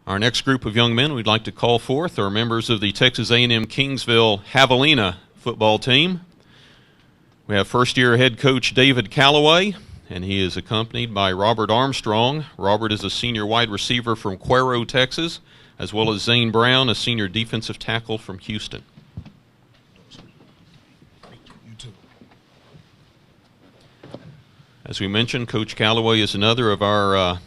Our next group of young men we'd like to call forth are members of the Texas A&M-Kingsville Javelina football team. We have first-year head coach David Calloway, and he is accompanied by Robert Armstrong. Robert is a senior wide receiver from Cuero, Texas, as well as Zane Brown, a senior defensive tackle from Houston. As we mentioned, Coach Calloway is another of our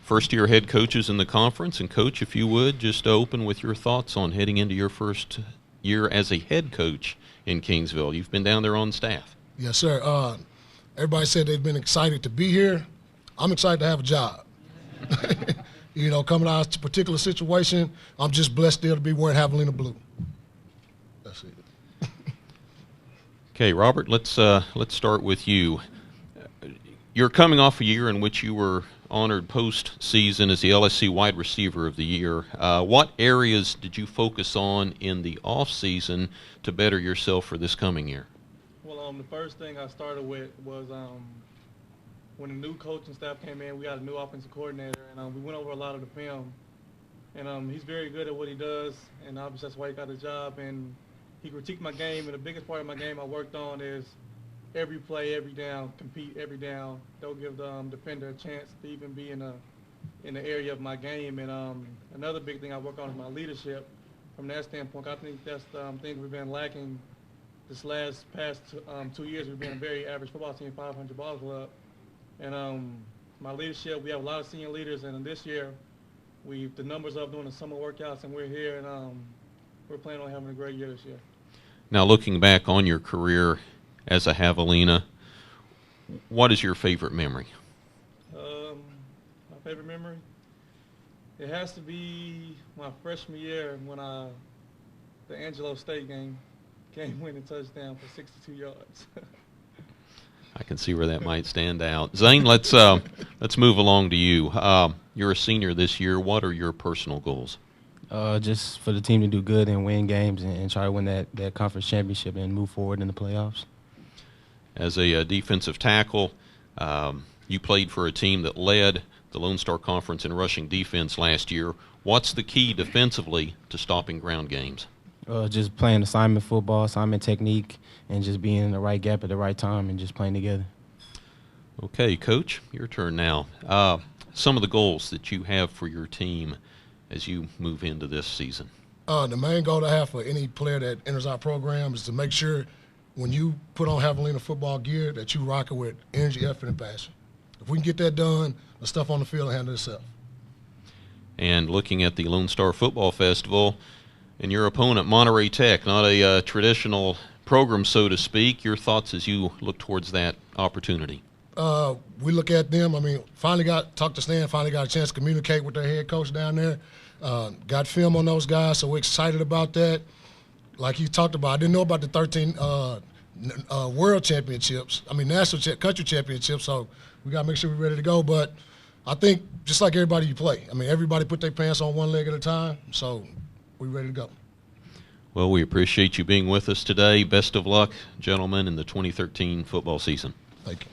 first-year head coaches in the conference. And, Coach, if you would, just open with your thoughts on heading into your first year as a head coach in Kingsville. You've been down there on staff. Yes, sir. Everybody said they've been excited to be here. I'm excited to have a job. You know, coming out of a particular situation, I'm just blessed still to be wearing Javelina blue. That's it. Okay, Robert, let's start with you. You're coming off a year in which you were honored postseason as the LSC wide receiver of the year. What areas did you focus on in the offseason to better yourself for this coming year? Well, the first thing I started with was when the new coaching staff came in, we got a new offensive coordinator, and we went over a lot of the film. And he's very good at what he does, and obviously that's why he got the job. And he critiqued my game, and the biggest part of my game I worked on is every play, every down, compete every down. Don't give the defender a chance to even be in the area of my game. And another big thing I work on is my leadership. From that standpoint, I think that's the thing we've been lacking this past 2 years. We've been a very average football team, 500 ball club. And my leadership, we have a lot of senior leaders, and this year the numbers up doing the summer workouts, and we're here, and we're planning on having a great year this year. Now, looking back on your career as a Javelina, what is your favorite memory? My favorite memory? It has to be my freshman year when the Angelo State game-winning touchdown for 62 yards. I can see where that might stand out. Zane, let's move along to you. You're a senior this year. What are your personal goals? Just for the team to do good and win games and try to win that conference championship and move forward in the playoffs. As a defensive tackle, you played for a team that led the Lone Star Conference in rushing defense last year. What's the key defensively to stopping ground games? Just playing assignment football, assignment technique, and just being in the right gap at the right time and just playing together. Okay, Coach, your turn now. Some of the goals that you have for your team as you move into this season. The main goal I have for any player that enters our program is to make sure when you put on Javelina football gear that you rock it with energy, effort, and passion. If we can get that done, the stuff on the field will handle itself. And looking at the Lone Star Football Festival, and your opponent, Monterey Tech, not a traditional program, so to speak. Your thoughts as you look towards that opportunity? We look at them. I mean, talked to Stan, finally got a chance to communicate with their head coach down there. Got film on those guys, so we're excited about that. Like you talked about, I didn't know about the 13 world championships. I mean, national country championships, so we got to make sure we're ready to go. But I think just like everybody you play, I mean, everybody put their pants on one leg at a time, so we're ready to go. Well, we appreciate you being with us today. Best of luck, gentlemen, in the 2013 football season. Thank you.